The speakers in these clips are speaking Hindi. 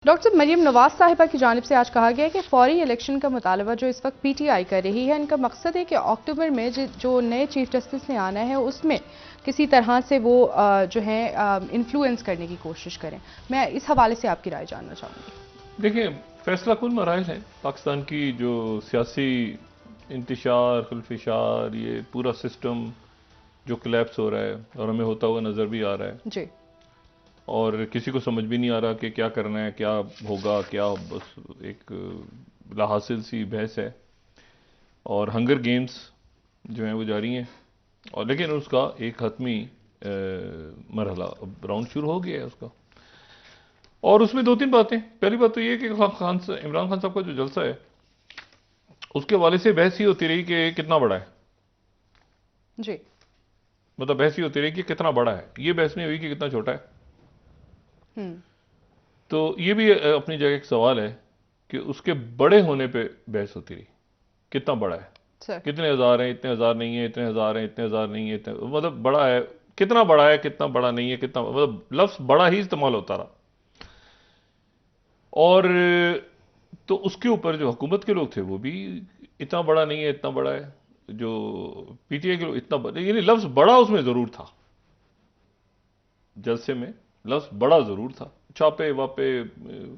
डॉक्टर साहब, मरीम नवाज साहिबा की जानिब से आज कहा गया है कि फौरी इलेक्शन का मुतालबा जो इस वक्त पीटीआई कर रही है, इनका मकसद है कि अक्टूबर में जो नए चीफ जस्टिस ने आना है उसमें किसी तरह से वो जो है इन्फ्लुएंस करने की कोशिश करें। मैं इस हवाले से आपकी राय जानना चाहूँगी। देखिए, फैसला कुल मराइल है पाकिस्तान की जो सियासी इंतशार खुलफिशार, ये पूरा सिस्टम जो कोलैप्स हो रहा है और हमें होता हुआ नज़र भी आ रहा है जी। और किसी को समझ भी नहीं आ रहा कि क्या करना है, क्या होगा, क्या बस एक लाहासिल सी बहस है और हंगर गेम्स जो हैं वो जारी हैं। और लेकिन उसका एक हतमी मरहला अब राउंड शुरू हो गया है उसका। और उसमें दो तीन बातें। पहली बात तो ये कि इमरान खान साहब का जो जलसा है उसके हवाले से बहस ही होती रही कि कितना बड़ा है। जी। मतलब बहस ही होती रही कि कितना बड़ा है, ये बहस नहीं हुई कि कितना छोटा है। तो ये भी अपनी जगह एक सवाल है कि उसके बड़े होने पे बहस होती रही, कितना बड़ा है, सर। कितने हजार हैं, इतने हजार नहीं है, इतने हजार हैं, इतने हजार नहीं है, इतने, मतलब बड़ा है, कितना बड़ा है, कितना बड़ा नहीं है, कितना, मतलब लफ्ज बड़ा ही इस्तेमाल होता रहा। और तो उसके ऊपर जो हुकूमत के लोग थे वो भी इतना बड़ा नहीं है, इतना बड़ा है। जो पीटीआई के लोग इतना बड़ा, यानी लफ्ज बड़ा उसमें जरूर था, जलसे में लफ्ज बड़ा जरूर था। छापे वापे,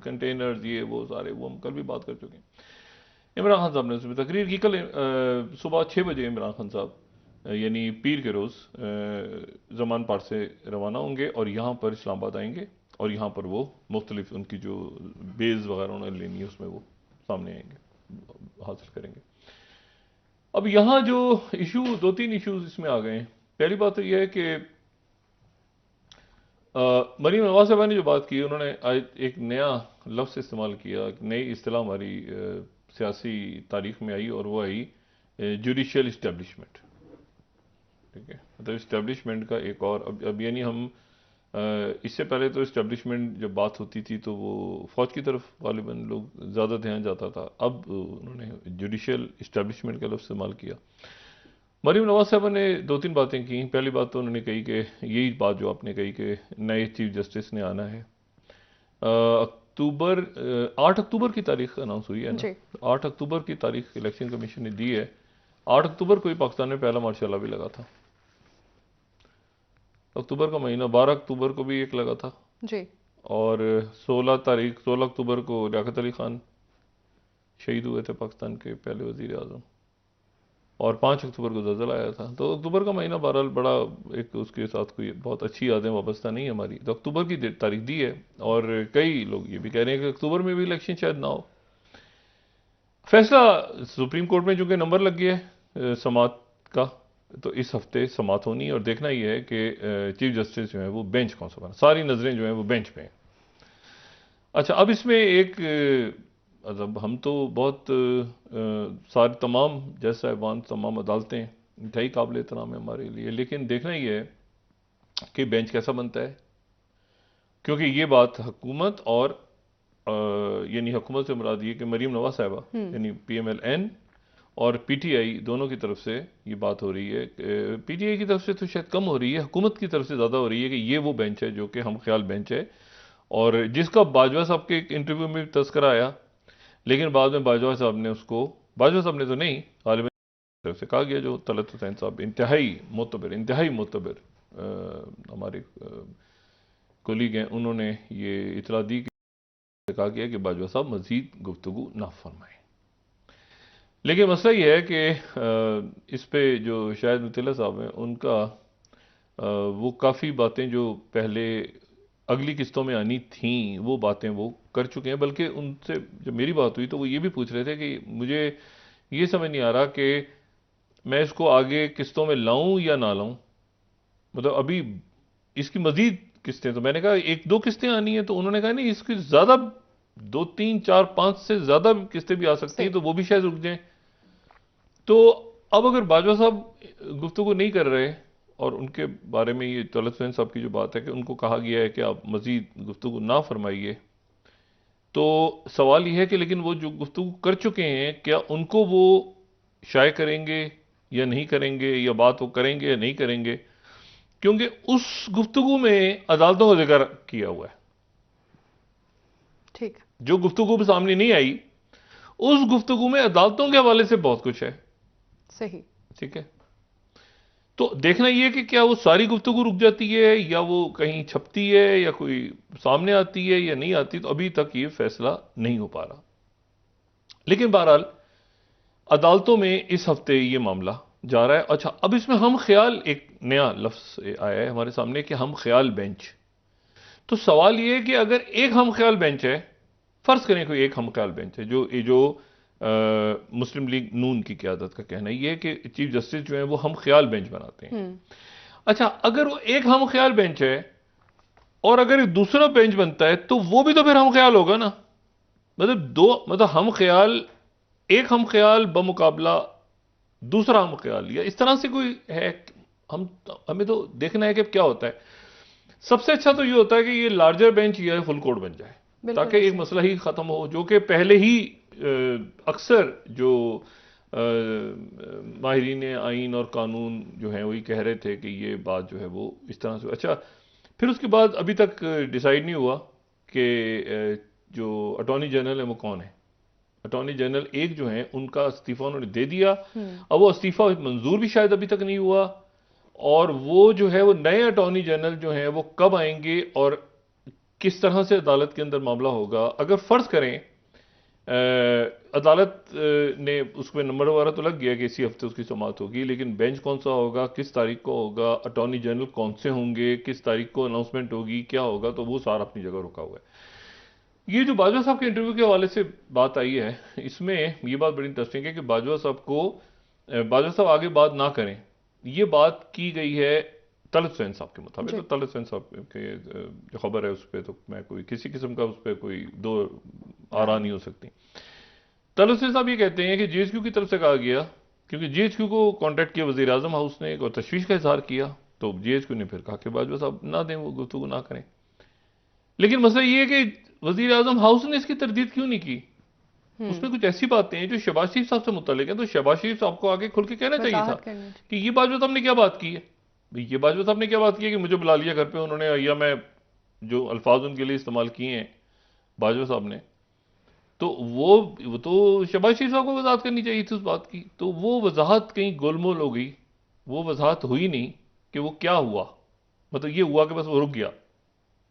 कंटेनर्स, ये वो सारे, वो हम कल भी बात कर चुके हैं। इमरान खान साहब ने उसमें तकरीर की कल सुबह 6 बजे। इमरान खान साहब यानी पीर के रोज़ जमान पार्ट से रवाना होंगे और यहाँ पर इस्लामाबाद आएंगे और यहाँ पर वो मुख्तलिफ उनकी जो बेस वगैरह उन्होंने लेनी है उसमें वो सामने आएंगे, हासिल करेंगे। अब यहाँ जो इशू, दो तीन इशूज इसमें आ गए हैं। पहली बात तो यह है कि मरीम नवाज साहबा ने जो बात की, उन्होंने आज एक नया लफ्ज़ इस्तेमाल किया, नई इस्तिलाह हमारी सियासी तारीख में आई और वो आई जुडिशियल इस्टेब्लिशमेंट। ठीक है, मतलब इस्टेब्लिशमेंट का एक और, अब यानी हम इससे पहले तो इस्टेब्लिशमेंट जब बात होती थी तो वो फौज की तरफ गालिबन लोग ज़्यादा ध्यान जाता था। अब उन्होंने जुडिशियल इस्टेब्लिशमेंट का लफ्ज़ इस्तेमाल किया। मरीम नवाज साहब ने दो तीन बातें की। पहली बात तो उन्होंने कही कि यही बात जो आपने कही कि नए चीफ जस्टिस ने आना है। अक्टूबर 8 अक्टूबर की तारीख अनाउंस हुई है ना, जी। 8 अक्टूबर की तारीख इलेक्शन कमीशन ने दी है। 8 अक्टूबर को ही पाकिस्तान में पहला मार्शल भी लगा था। अक्टूबर का महीना, 12 अक्टूबर को भी एक लगा था। जी। और 16 अक्टूबर को लियाकत अली खान शहीद हुए थे, पाकिस्तान के पहले वजीर आजम। और 5 अक्टूबर को ज़लज़ला आया था। तो अक्टूबर का महीना बहरहाल बड़ा एक, उसके साथ कोई बहुत अच्छी यादें वाबस्ता नहीं है हमारी। तो अक्टूबर की तारीख दी है और कई लोग ये भी कह रहे हैं कि अक्टूबर में भी इलेक्शन शायद ना हो। फैसला सुप्रीम कोर्ट में चूंकि नंबर लग गया है समात का, तो इस हफ्ते समात होनी है और देखना ये है कि चीफ जस्टिस जो है वो बेंच कौन सा बना। सारी नजरें जो हैं वो बेंच पे हैं। अच्छा, अब इसमें एक मतलब हम तो बहुत सारे तमाम जज साहिबान, तमाम अदालतें इंतहाई काबिल एहतराम है हमारे लिए, लेकिन देखना ये है कि बेंच कैसा बनता है। क्योंकि ये बात हुकूमत और यानी हुकूमत से मुराद ये कि मरीम नवाज साहिबा यानी PMLN और PTI दोनों की तरफ से ये बात हो रही है। PTI की तरफ से तो शायद कम हो रही है, हुकूमत की तरफ से ज़्यादा हो रही है कि ये वो बेंच है जो कि हम ख्याल बेंच है, और जिसका बाजवा साहब के एक इंटरव्यू में भी तस्करा आया। लेकिन बाद में बाजवा साहब ने उसको, बाजवा साहब ने तो नहीं, गालिबन की तरफ से कहा गया, जो तलत हुसैन साहब इंतहाई मोतबर हमारे कोलीग हैं, उन्होंने ये इतला दी कि कहा गया कि बाजवा साहब मजीद गुफ्तगू ना फरमाएं। लेकिन मसला ये है कि इस पे जो शायद मुतल्ला साहब हैं उनका वो काफ़ी बातें जो पहले अगली किस्तों में आनी थीं वो बातें वो कर चुके हैं। बल्कि उनसे जब मेरी बात हुई तो वो ये भी पूछ रहे थे कि मुझे ये समझ नहीं आ रहा कि मैं इसको आगे किस्तों में लाऊं या ना लाऊं, मतलब अभी इसकी मजीद किस्तें, तो मैंने कहा एक दो किस्तें आनी है, तो उन्होंने कहा नहीं, इसकी ज़्यादा 2 3 4 5 से ज़्यादा किस्तें भी आ सकती हैं, सही। तो वो भी शायद रुक जाएं। तो अब अगर बाजवा साहब गुफ्तगू नहीं कर रहे और उनके बारे में ये तलत हुसैन साहब की जो बात है कि उनको कहा गया है कि आप मजीद गुफ्तगू ना फरमाइए, तो सवाल यह है कि लेकिन वो जो गुफ्तगू कर चुके हैं क्या उनको वो शाये करेंगे या नहीं करेंगे, या बात वो करेंगे या नहीं करेंगे। क्योंकि उस गुफ्तगू में अदालतों का जिक्र किया हुआ है। ठीक है। जो गुफ्तगू सामने नहीं आई, उस गुफ्तगू में अदालतों के हवाले से बहुत कुछ है। सही। ठीक है, तो देखना यह कि क्या वो सारी गुफ्तगू रुक जाती है या वो कहीं छपती है या कोई सामने आती है या नहीं आती, तो अभी तक ये फैसला नहीं हो पा रहा। लेकिन बहरहाल अदालतों में इस हफ्ते ये मामला जा रहा है। अच्छा, अब इसमें हम ख्याल, एक नया लफ्ज आया है हमारे सामने कि हम ख्याल बेंच। तो सवाल ये है कि अगर एक हम ख्याल बेंच है, फर्ज करें कोई एक हम ख्याल बेंच है, जो मुस्लिम लीग नून की क़यादत का कहना है कि चीफ जस्टिस जो है वो हम ख्याल बेंच बनाते हैं। अच्छा, अगर वो एक हम ख्याल बेंच है और अगर एक दूसरा बेंच बनता है तो वो भी तो फिर हम ख्याल होगा ना। मतलब हम ख्याल, एक हम ख्याल बमुकाबला दूसरा हम ख्याल, या इस तरह से कोई है। हमें तो देखना है कि क्या होता है। सबसे अच्छा तो ये होता है कि ये लार्जर बेंच या फुल कोर्ट बन जाए, ताकि एक मसला ही खत्म हो, जो कि पहले ही अक्सर जो माहिरीन आइन और कानून जो हैं वही कह रहे थे कि ये बात जो है वो इस तरह से। अच्छा, फिर उसके बाद अभी तक डिसाइड नहीं हुआ कि जो अटॉर्नी जनरल है वो कौन है। अटॉर्नी जनरल एक जो है उनका इस्तीफा उन्होंने दे दिया, अब वो इस्तीफा मंजूर भी शायद अभी तक नहीं हुआ, और वो जो है वो नए अटॉर्नी जनरल जो है वो कब आएंगे और किस तरह से अदालत के अंदर मामला होगा। अगर फर्ज करें अदालत ने उसमें नंबर वगैरह तो लग गया कि इसी हफ्ते उसकी समाअत होगी, लेकिन बेंच कौन सा होगा, किस तारीख को होगा, अटॉर्नी जनरल कौन से होंगे, किस तारीख को अनाउंसमेंट होगी, क्या होगा, तो वो सारा अपनी जगह रुका हुआ है। ये जो बाजवा साहब के इंटरव्यू के हवाले से बात आई है, इसमें ये बात बड़ी इंटरेस्टिंग है कि बाजवा साहब आगे बात ना करें, ये बात की गई है तलत हुसैन साहब के मुताबिक। तो तलत हुसैन साहब के जो खबर है उस पर तो मैं कोई किसी किस्म का उस पर कोई दो आरा नहीं हो सकती। तलत हुसैन साहब ये कहते हैं कि जीएचक्यू की तरफ से कहा गया, क्योंकि जीएचक्यू को कॉन्टैक्ट किया वज़ीर आज़म हाउस ने और तशवीश का इजहार किया, तो जीएचक्यू ने फिर कहा कि बाजवा साहब ना दें, वो गुफ्तगू ना करें। लेकिन मसला ये है कि वज़ीर आज़म हाउस ने इसकी तरदीद क्यों नहीं की। उसमें कुछ ऐसी बातें हैं जो शहबाज शरीफ साहब से मुतालिक हैं, तो शहबाज शरीफ साहब को आगे खुल के कहना चाहिए था कि ये बाजवा साहब ने क्या बात की है। ये बाजवा साहब ने क्या बात की है कि मुझे बुला लिया घर पे उन्होंने, या मैं जो अल्फाज उनके लिए इस्तेमाल किए हैं बाजवा साहब ने, तो वो तो शहबाज शरीफ साहब को वजाहत करनी चाहिए थी उस बात की। तो वो वजाहत कहीं गोलमोल हो गई, वो वजाहत हुई नहीं कि वो क्या हुआ। मतलब ये हुआ कि बस वो रुक गया,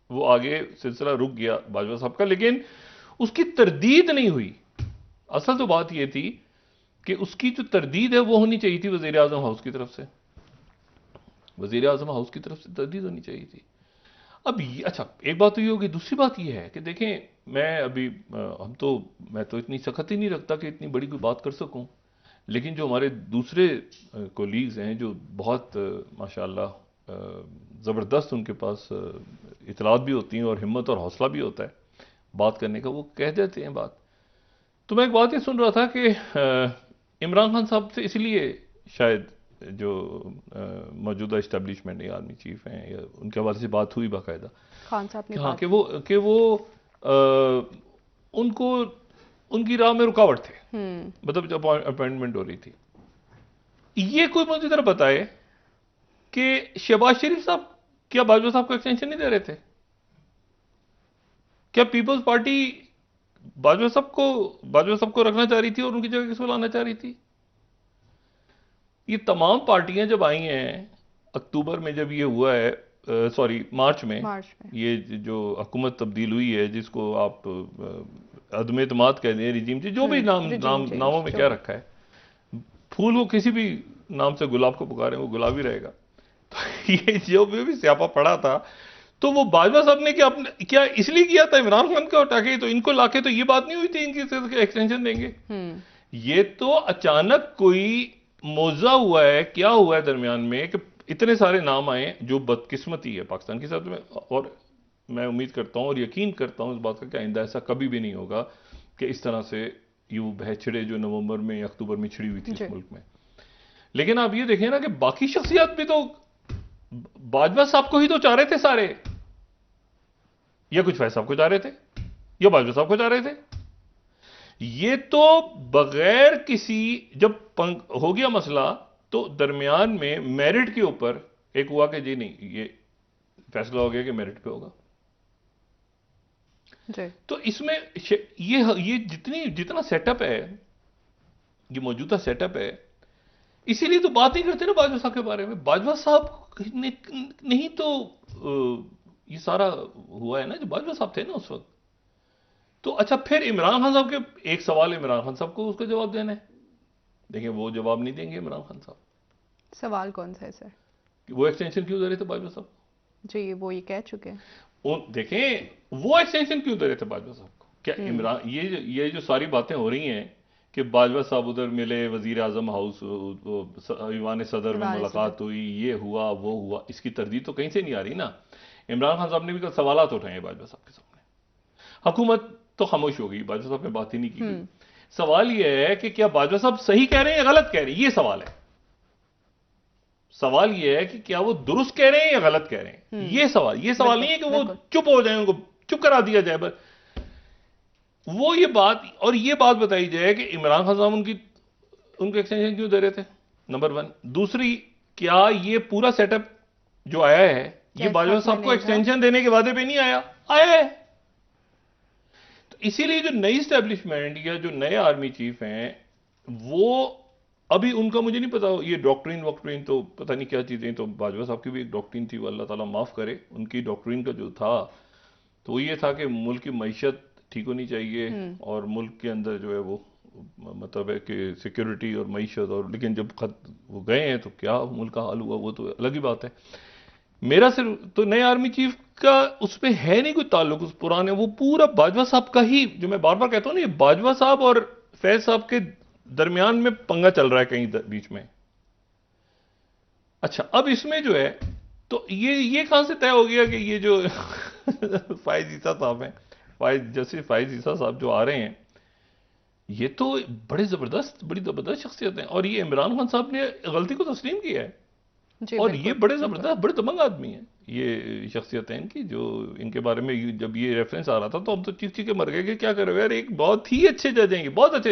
वो आगे सिलसिला रुक गया बाजवा साहब का, लेकिन उसकी तरदीद नहीं हुई। असल तो बात यह थी कि उसकी जो तरदीद है वो होनी चाहिए थी वज़ीर आज़म हाउस की तरफ से, वज़ीर आज़म हाउस की तरफ से तरदीद होनी चाहिए थी। अब अच्छा, एक बात तो ये होगी, दूसरी बात ये है कि देखें, मैं अभी मैं तो इतनी सख्त ही नहीं रखता कि इतनी बड़ी कोई बात कर सकूं, लेकिन जो हमारे दूसरे कोलीग्स हैं जो बहुत माशाल्लाह ज़बरदस्त उनके पास इतलात भी होती हैं और हिम्मत और हौसला भी होता है बात करने का, वो कह देते हैं बात। तो मैं एक बात ये सुन रहा था कि इमरान खान साहब से इसलिए शायद जो मौजूदा इस्टेब्लिशमेंट या आर्मी चीफ हैं या उनके हवाले से बात हुई बाकायदा खान साहब ने, हाँ, कि वो उनको उनकी राह में रुकावट थे, मतलब जब अपॉइंटमेंट हो रही थी। ये कोई मुझे जरा बताए कि शहबाज शरीफ साहब क्या बाजवा साहब को एक्सटेंशन नहीं दे रहे थे? क्या पीपल्स पार्टी बाजवा साहब को रखना चाह रही थी और उनकी जगह किसको लाना चाह रही थी? ये तमाम पार्टियां जब आई हैं अक्टूबर में, जब ये हुआ है, सॉरी मार्च में ये जो हुकूमत तब्दील हुई है, जिसको आप अदम एतमाद कह दें, रिजीम चेंज, जो भी नामों में क्या रखा है, फूल वो किसी भी नाम से गुलाब को पुकारें वो गुलाब ही रहेगा। तो ये जो भी स्यापा पड़ा था, तो वो बाजवा साहब ने क्या इसलिए किया था इमरान खान को हटा के, तो इनको लाके तो ये बात नहीं हुई थी इनकी एक्सटेंशन देंगे। ये तो अचानक कोई मौजा हुआ है, क्या हुआ है दरमियान में कि इतने सारे नाम आए, जो बदकिस्मती है पाकिस्तान के साथ में। और मैं उम्मीद करता हूं और यकीन करता हूं इस बात का कि आइंदा ऐसा कभी भी नहीं होगा कि इस तरह से ये बह छिड़े जो नवंबर में या अक्टूबर में छिड़ी हुई थी इस मुल्क में। लेकिन आप ये देखें ना कि बाकी शख्सियात भी तो बाजवा साहब को ही तो चाह रहे थे सारे, या कुछ फैज साहब को चाह रहे थे या बाजवा साहब को चाह रहे थे। ये तो बगैर किसी, जब हो गया मसला तो दरमियान में मेरिट के ऊपर एक हुआ कि जी नहीं, ये फैसला हो गया कि मेरिट पे होगा। जी। तो इसमें ये जितना सेटअप है, ये मौजूदा सेटअप है, इसीलिए तो बात नहीं करते ना बाजवा साहब के बारे में। बाजवा साहब ने नहीं तो ये सारा हुआ है ना, जो बाजवा साहब थे ना उस वक्त। तो अच्छा, फिर इमरान खान साहब के एक सवाल इमरान खान साहब को उसका जवाब देना है। देखिए वो जवाब नहीं देंगे इमरान खान साहब। सवाल कौन सा है सर? कि वो एक्सटेंशन क्यों दे रहे थे बाजवा साहब? जी, वो ये कह चुके हैं। देखें वो एक्सटेंशन क्यों दे रहे थे बाजवा साहब को? क्या इमरान, ये जो सारी बातें हो रही हैं कि बाजवा साहब उधर मिले, वजीर आजम हाउस, ईवान सदर में मुलाकात हुई, ये हुआ वो हुआ, इसकी तरदीद तो कहीं से नहीं आ रही ना। इमरान खान साहब ने भी कल सवालात उठाए बाजवा साहब के सामने। हुकूमत तो खामोश हो गई, बाजवा साहब ने बात ही नहीं की। सवाल यह है कि क्या बाजवा साहब सही कह रहे हैं या गलत कह रहे हैं, ये सवाल है। सवाल यह है कि क्या वो दुरुस्त कह रहे हैं या गलत कह रहे हैं, ये सवाल नहीं है कि वो चुप हो जाए, उनको चुप करा दिया जाए बस। वो ये बात बताई जाए कि इमरान खान साहब उनको एक्सटेंशन क्यों दे रहे थे, नंबर 1। दूसरी, क्या ये पूरा सेटअप जो आया है ये बाजवा साहब को एक्सटेंशन देने के वादे पे नहीं आया है। तो इसीलिए जो नई स्टैब्लिशमेंट या जो नए आर्मी चीफ हैं, वो अभी उनका मुझे नहीं पता, ये डॉक्ट्रिन तो पता नहीं क्या चीजें। तो बाजवा साहब की भी एक डॉक्ट्रिन थी, वो अल्लाह ताला माफ करे। उनकी डॉक्ट्रिन का जो था तो ये था कि मुल्क की मईशत ठीक होनी चाहिए और मुल्क के अंदर जो है वो मतलब है कि सिक्योरिटी और मईशत। और लेकिन जब वो गए हैं तो क्या मुल्क का हाल हुआ वो तो अलग ही बात है। मेरा सिर्फ तो नए आर्मी चीफ का उस पर है नहीं कोई ताल्लुक उस पुराने, वो पूरा बाजवा साहब का ही, जो मैं बार बार कहता हूं ना, ये बाजवा साहब और फैज साहब के दरमियान में पंगा चल रहा है कहीं बीच में। अच्छा, अब इसमें जो है तो ये कहां से तय हो गया कि ये जो फाइज ईसा साहब हैं, जस्टिस फाइज ईसा साहब जो आ रहे हैं, ये तो बड़ी जबरदस्त शख्सियत हैं। और ये इमरान खान साहब ने गलती को तस्लीम किया है। और ये बड़े जबरदस्त, बड़े दबंग आदमी हैं ये शख्सियत है इनकी। जो इनके बारे में जब ये रेफरेंस आ रहा था तो हम तो चीख के मर गए कि क्या करोगे यार, एक बहुत ही अच्छे जज हैं, बहुत अच्छे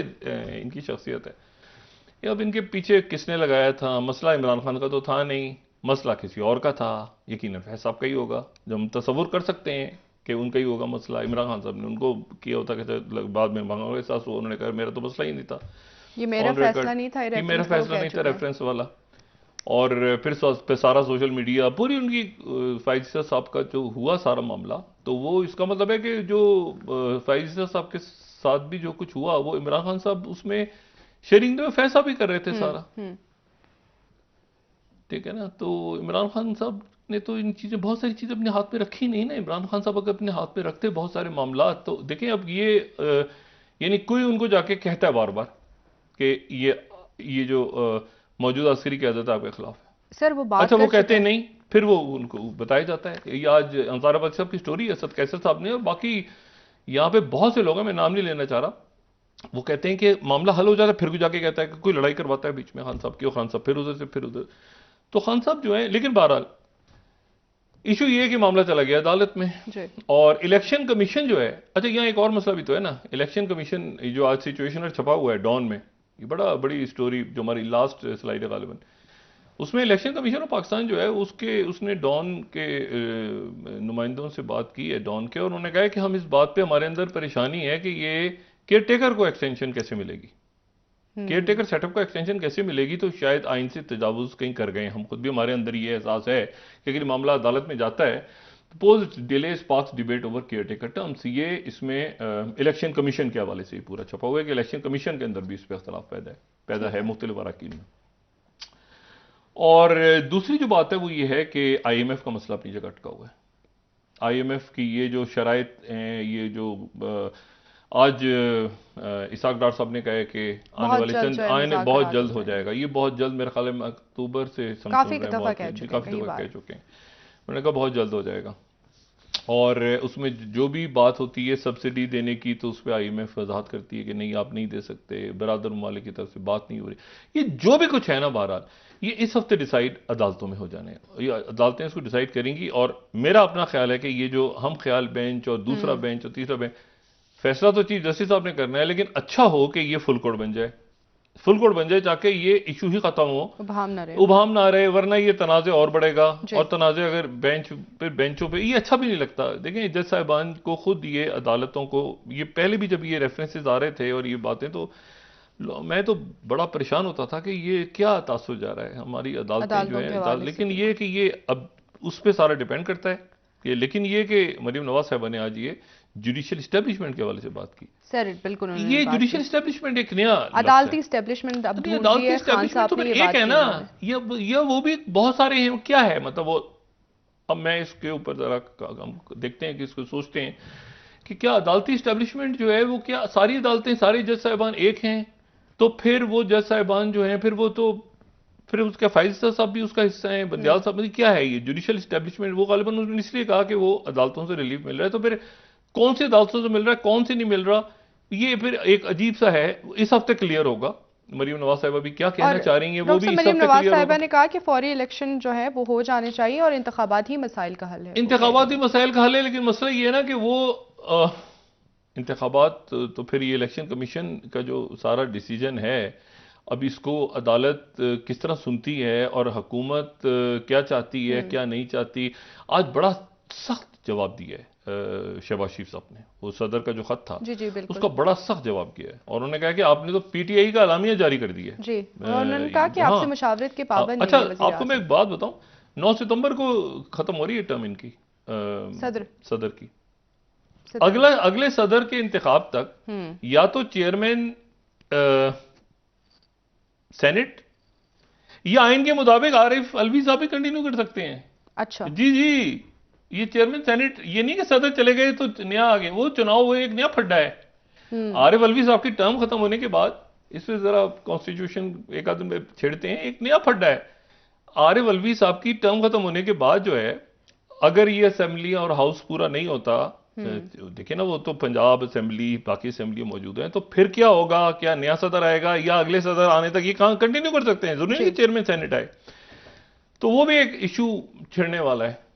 इनकी शख्सियत है। अब इनके पीछे किसने लगाया था, मसला इमरान खान का तो था नहीं, मसला किसी और का था, यकीनन फैज साहब का ही होगा। जो हम तसव्वुर कर सकते हैं कि उनका ही होगा मसला। इमरान खान साहब ने उनको किया होता कि बाद में मांगा सासू, उन्होंने कहा मेरा तो मसला ही नहीं था, ये मेरा फैसला नहीं था, ये मेरा फैसला नहीं था, रेफरेंस वाला। और फिर सारा सोशल मीडिया पूरी उनकी फाइज साहब का जो हुआ सारा मामला, तो वो इसका मतलब है कि जो फाइज साहब के साथ भी जो कुछ हुआ वो इमरान खान साहब उसमें शेयरिंग में फैसला भी कर रहे थे सारा। ठीक है ना। तो इमरान खान साहब ने तो इन चीजें, बहुत सारी चीजें अपने हाथ में रखी नहीं ना। इमरान खान साहब अगर अपने हाथ में रखते बहुत सारे मामला, तो देखें अब ये यानी कोई उनको जाके कहता है बार बार कि ये जो मौजूदा अस्करी क़यादत आपके खिलाफ है सर, वो बात अच्छा वो कहते हैं नहीं, फिर वो उनको बताया जाता है। ये आज अंसाराबाद साहब की स्टोरी है, सद कैसर साहब ने, और बाकी यहाँ पे बहुत से लोग हैं, मैं नाम नहीं लेना चाह रहा, वो कहते हैं कि मामला हल हो जाता है, फिर भी जाके कहता है कि कोई लड़ाई करवाता है बीच में खान साहब की, और खान साहब फिर उधर से फिर उधर। तो खान साहब जो है, लेकिन बहरहाल इशू ये है कि मामला चला गया अदालत में। और इलेक्शन कमीशन जो है, अच्छा यहाँ एक और मसला भी तो है ना, इलेक्शन कमीशन जो आज सिचुएशनर छपा हुआ है डॉन में, ये बड़ी स्टोरी जो हमारी लास्ट स्लाइड है गालिबन, उसमें इलेक्शन कमीशन ऑफ पाकिस्तान जो है उसने डॉन के नुमाइंदों से बात की है, डॉन के, और उन्होंने कहा है कि हम इस बात पे हमारे अंदर परेशानी है कि ये केयर टेकर को एक्सटेंशन कैसे मिलेगी, केयर टेकर सेटअप को एक्सटेंशन कैसे मिलेगी। तो शायद आइन से तजावुज कहीं कर गए, हम खुद भी, हमारे अंदर ये एहसास है कि अगर मामला अदालत में जाता है post delay sparks debate over care taker terms. ये इसमें इलेक्शन कमीशन के हवाले से ही पूरा छपा हुआ है कि इलेक्शन कमीशन के अंदर भी इस पर अख्तलाफ पैदा है मुख्तलिफ अराकीन में। और दूसरी जो बात है वो ये है कि IMF का मसला अपनी जगह अटका हुआ है। IMF की ये जो शराइत हैं, ये जो आज इसाक डार साहब ने कहा है कि आने वाले चंद आने बहुत जल्द हो जाएगा, ये बहुत जल्द, मेरे ख्याल में अक्टूबर से काफी दफा कह चुके हैं, मैंने कहा बहुत जल्द हो जाएगा। और उसमें जो भी बात होती है सब्सिडी देने की, तो उस पर IMF वजाहत करती है कि नहीं आप नहीं दे सकते, बरादर ममालिक की तरफ से बात नहीं हो रही। ये जो भी कुछ है ना, बहरहाल ये इस हफ्ते डिसाइड अदालतों में हो जाने, ये अदालतें इसको डिसाइड करेंगी। और मेरा अपना ख्याल है कि ये जो हम ख्याल बेंच और दूसरा बेंच और तीसरा बेंच, फैसला तो चीफ जस्टिस साहब ने करना है, लेकिन अच्छा हो कि ये फुल कोर्ट बन जाए, फुल कोर्ट बन जाए ताकि ये इशू ही खत्म हो, उभाम ना रहे, वरना ये तनाज़े और बढ़ेगा। और तनाज़े अगर बेंचों पे ये अच्छा भी नहीं लगता। देखें जज साहिबान को खुद ये अदालतों को, ये पहले भी जब ये रेफरेंसेस आ रहे थे और ये बातें, तो मैं तो बड़ा परेशान होता था कि ये क्या तासुर जा रहा है हमारी अदालतें जो है। लेकिन ये कि ये अब उस पर सारा डिपेंड करता है कि, लेकिन ये कि मरीम नवाज साहिबा ने आज ये जुडिशियल एस्टेब्लिशमेंट के हवाले से बात की। सर बिल्कुल ये जुडिशियल एस्टेब्लिशमेंट एक नया अदालती एस्टेब्लिशमेंट, अब अदालती एस्टेब्लिशमेंट तो एक है ना, ये वो भी बहुत सारे हैं। क्या है मतलब वो, अब मैं इसके ऊपर जरा हम देखते हैं कि इसको सोचते हैं कि क्या अदालती एस्टेब्लिशमेंट जो है वो, क्या सारी अदालतें सारे जज साहिबान एक हैं? तो फिर वो जज साहिबान जो हैं, फिर वो तो फिर उसके फाइज़ साहब भी उसका हिस्सा है, बंदियाल साहब, मतलब क्या है ये जुडिशियल एस्टेब्लिशमेंट? वो गालिबन उन्होंने इसलिए कहा कि वो अदालतों से रिलीफ मिल रहा है, तो फिर कौन सी अदालतों से मिल रहा है, कौन से नहीं मिल रहा, ये फिर एक अजीब सा है। इस हफ्ते क्लियर होगा मरीम नवाज साहिबा भी क्या कहना चाह रही हैं, वो भी इस हफ्ते नवाज साहिबा ने कहा कि फौरी इलेक्शन जो है वो हो जाने चाहिए और इंतखाबात ही मसाइल का हल है। इंतखाबात ही मसाइल का हल है, लेकिन मसला ये है ना कि वो इंतखाबात, तो फिर ये इलेक्शन कमीशन का जो सारा डिसीजन है, अब इसको अदालत किस तरह सुनती है और हुकूमत क्या चाहती है क्या नहीं चाहती। आज बड़ा सख्त जवाब दिया है शहबाज शरीफ साहब ने, वो सदर का जो खत था उसका बड़ा सख्त जवाब किया है, और उन्होंने कहा कि आपने तो पीटीआई का अलामिया जारी कर दिया है। जी, उन्होंने कहा कि आपसे मुशावरत के पाबंद। अच्छा, आपको मैं एक बात बताऊं, 9 सितंबर को खत्म हो रही है टर्म इनकी सदर की। अगले सदर के इंतखाब तक या तो चेयरमैन सेनेट या आइन के मुताबिक आरिफ अलवी साहब भी कंटिन्यू कर सकते हैं। अच्छा जी जी, ये चेयरमैन सेनेट, ये नहीं कि सदर चले गए तो नया आ गए, वो चुनाव हुए, एक नया फड्डा है। आरिफ अलवी साहब की टर्म खत्म होने के बाद, इससे जरा कॉन्स्टिट्यूशन एक आदमी में छेड़ते हैं, एक नया फड्डा है। आरिफ अलवी साहब की टर्म खत्म होने के बाद जो है, अगर ये असेंबली और हाउस पूरा नहीं होता, देखिए ना, वो तो पंजाब असेंबली बाकी असेंबली मौजूद है, तो फिर क्या होगा? क्या नया सदर आएगा या अगले सदर आने तक ये कहां कंटिन्यू कर सकते हैं? जरूरी नहीं कि चेयरमैन सेनेट आए। तो वो भी एक इशू छिड़ने वाला है।